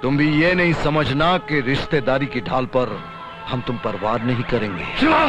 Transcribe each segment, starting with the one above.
तुम भी ये नहीं समझना कि रिश्तेदारी की ढाल पर हम तुम पर वार नहीं करेंगे। शिवा!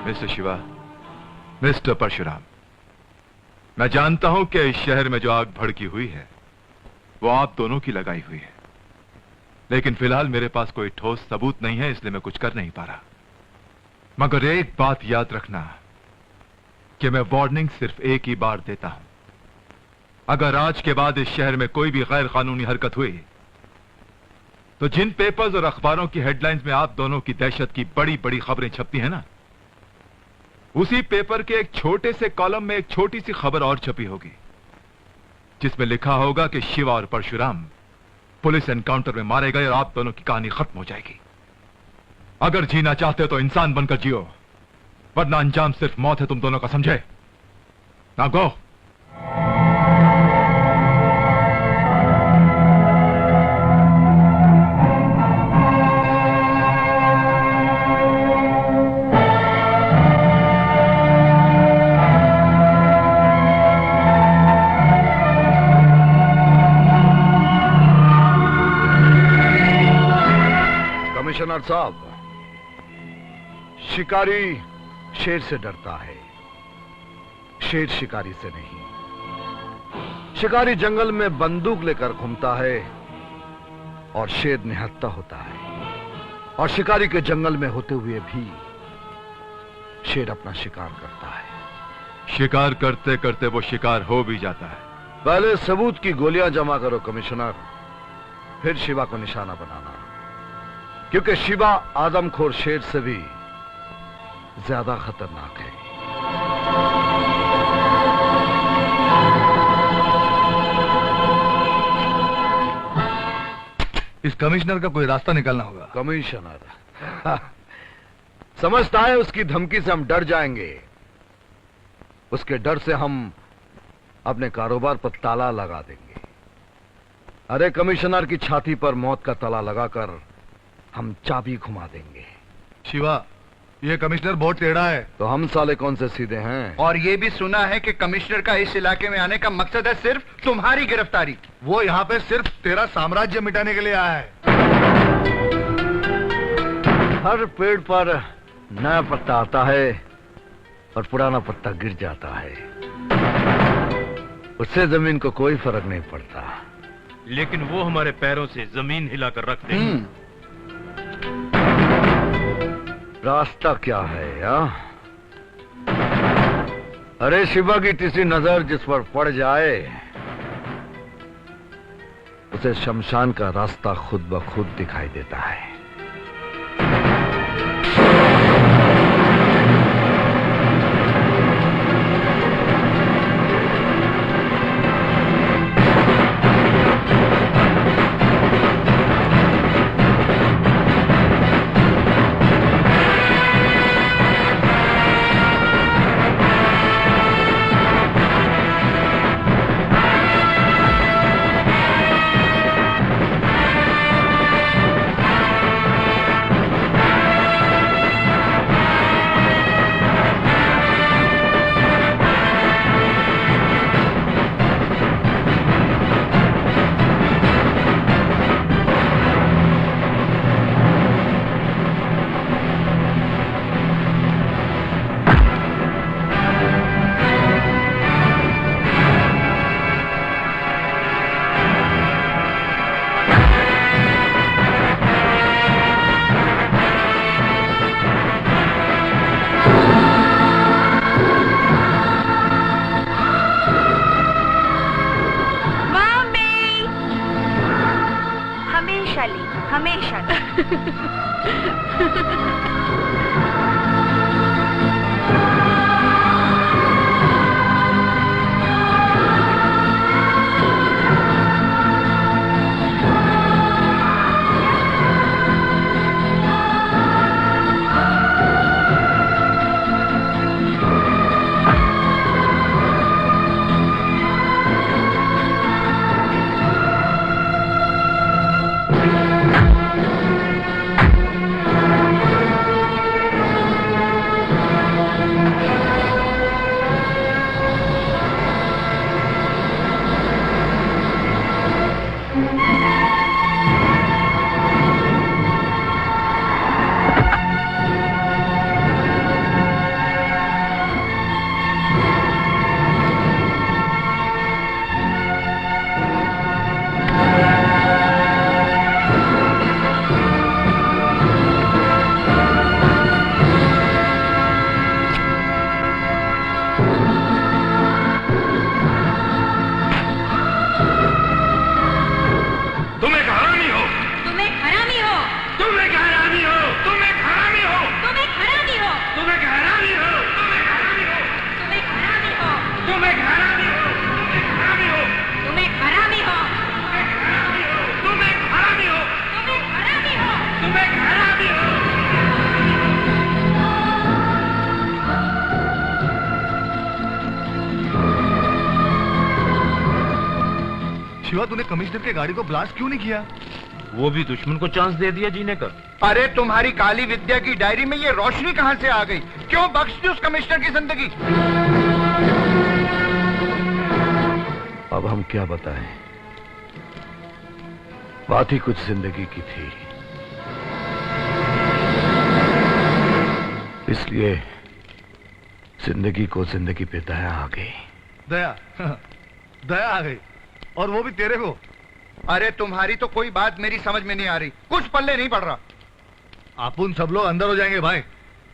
मिस्टर शिवा, मिस्टर परशुराम, मैं जानता हूं कि इस शहर में जो आग भड़की हुई है वो आप दोनों की लगाई हुई है, लेकिन फिलहाल मेरे पास कोई ठोस सबूत नहीं है, इसलिए मैं कुछ कर नहीं पा रहा। मगर एक बात याद रखना कि मैं वार्निंग सिर्फ एक ही बार देता हूं। अगर आज के बाद इस शहर में कोई भी गैर कानूनी हरकत हुई तो जिन पेपर्स और अखबारों की हेडलाइंस में आप दोनों की दहशत की बड़ी बड़ी खबरें छपती हैं ना, उसी पेपर के एक छोटे से कॉलम में एक छोटी सी खबर और छपी होगी जिसमें लिखा होगा कि शिवा और परशुराम पुलिस एनकाउंटर में मारे गए और आप दोनों की कहानी खत्म हो जाएगी। अगर जीना चाहते हो तो इंसान बनकर जियो, वरना अंजाम सिर्फ मौत है, तुम दोनों का समझे? ना गो। कमिश्नर साहब, शिकारी शेर से डरता है, शेर शिकारी से नहीं। शिकारी जंगल में बंदूक लेकर घूमता है और शेर निहत्था होता है, और शिकारी के जंगल में होते हुए भी शेर अपना शिकार करता है। शिकार करते करते वो शिकार हो भी जाता है। पहले सबूत की गोलियां जमा करो कमिश्नर, फिर शिवा को निशाना बनाना, क्योंकि शिवा आदमखोर शेर से भी ज्यादा खतरनाक है। इस कमिश्नर का कोई रास्ता निकालना होगा। कमिश्नर समझता है उसकी धमकी से हम डर जाएंगे, उसके डर से हम अपने कारोबार पर ताला लगा देंगे। अरे कमिश्नर की छाती पर मौत का ताला लगाकर हम चाबी घुमा देंगे। शिवा, ये कमिश्नर बहुत टेढ़ा है। तो हम साले कौन से सीधे हैं? और ये भी सुना है कि कमिश्नर का इस इलाके में आने का मकसद है सिर्फ तुम्हारी गिरफ्तारी। वो यहाँ पे सिर्फ तेरा साम्राज्य मिटाने के लिए आया है। हर पेड़ पर नया पत्ता आता है और पुराना पत्ता गिर जाता है, उससे जमीन को कोई फर्क नहीं पड़ता। लेकिन वो हमारे पैरों से जमीन हिलाकर रख देंगे। रास्ता क्या है यार? अरे शिवा की तीसरी नजर जिस पर पड़ जाए उसे शमशान का रास्ता खुद ब खुद दिखाई देता है। शिवा, तूने कमिश्नर के गाड़ी को ब्लास्ट क्यों नहीं किया? वो भी दुश्मन को चांस दे दिया जीने का। अरे तुम्हारी काली विद्या की डायरी में ये रोशनी कहां से आ गई? क्यों बख्श दी उस कमिश्नर की जिंदगी? अब हम क्या बताएं? बात ही कुछ जिंदगी की थी, इसलिए जिंदगी को जिंदगी पे दया आ गई। दया? दया आ गई, और वो भी तेरे को? अरे तुम्हारी तो कोई बात मेरी समझ में नहीं आ रही, कुछ पल्ले नहीं पड़ रहा। अपन सब लोग अंदर हो जाएंगे भाई।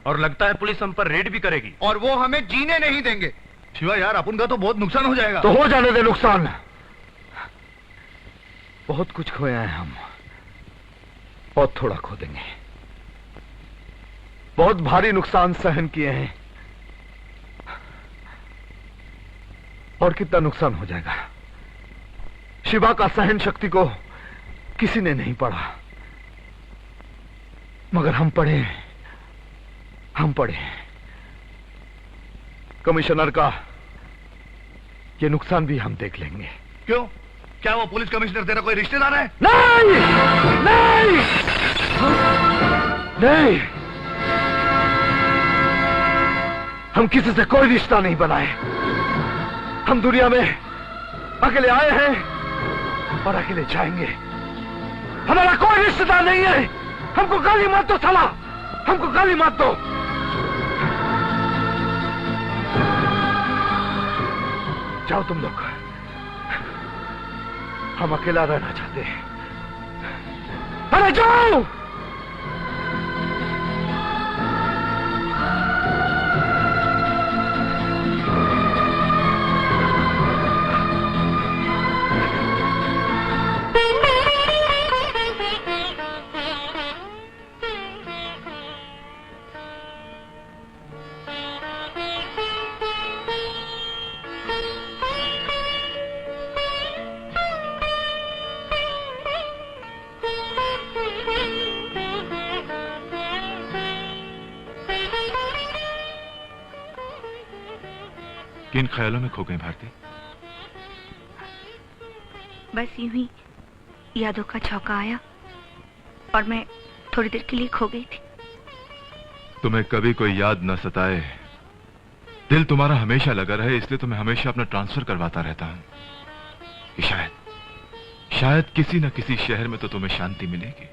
और लगता है पुलिस हम पर रेड भी करेगी। और वो हमें जीने नहीं देंगे। शिवा यार, अपन का तो बहुत नुकसान हो जाएगा। तो हो जाने दे नुकसान। बहुत कुछ खोया है हम, बहुत थोड़ा खो देंगे। बहुत भारी नुकसान सहन किए हैं, और कितना नुकसान हो जाएगा। शिवा का सहन शक्ति को किसी ने नहीं पढ़ा, मगर हम पढ़े। कमिश्नर का ये नुकसान भी हम देख लेंगे। क्यों? क्या वो पुलिस कमिश्नर तेरा कोई रिश्तेदार है? नहीं, नहीं, नहीं, हम किसी से कोई रिश्ता नहीं बनाए। हम दुनिया में अकेले आए हैं और अकेले जाएंगे। हमारा कोई रिश्तेदार नहीं है। हमको गाली मत दो साला, हमको गाली मत दो। जाओ तुम लोग, हम अकेला रहना चाहते हैं। अरे जाओ। किन ख्यालों में खो गई भारती? बस यूं ही यादों का झोंका आया और मैं थोड़ी देर के लिए खो गई थी। तुम्हें कभी कोई याद न सताए, दिल तुम्हारा हमेशा लगा रहे, इसलिए तुम्हें हमेशा अपना ट्रांसफर करवाता रहता हूं। शायद किसी न किसी शहर में तो तुम्हें शांति मिलेगी।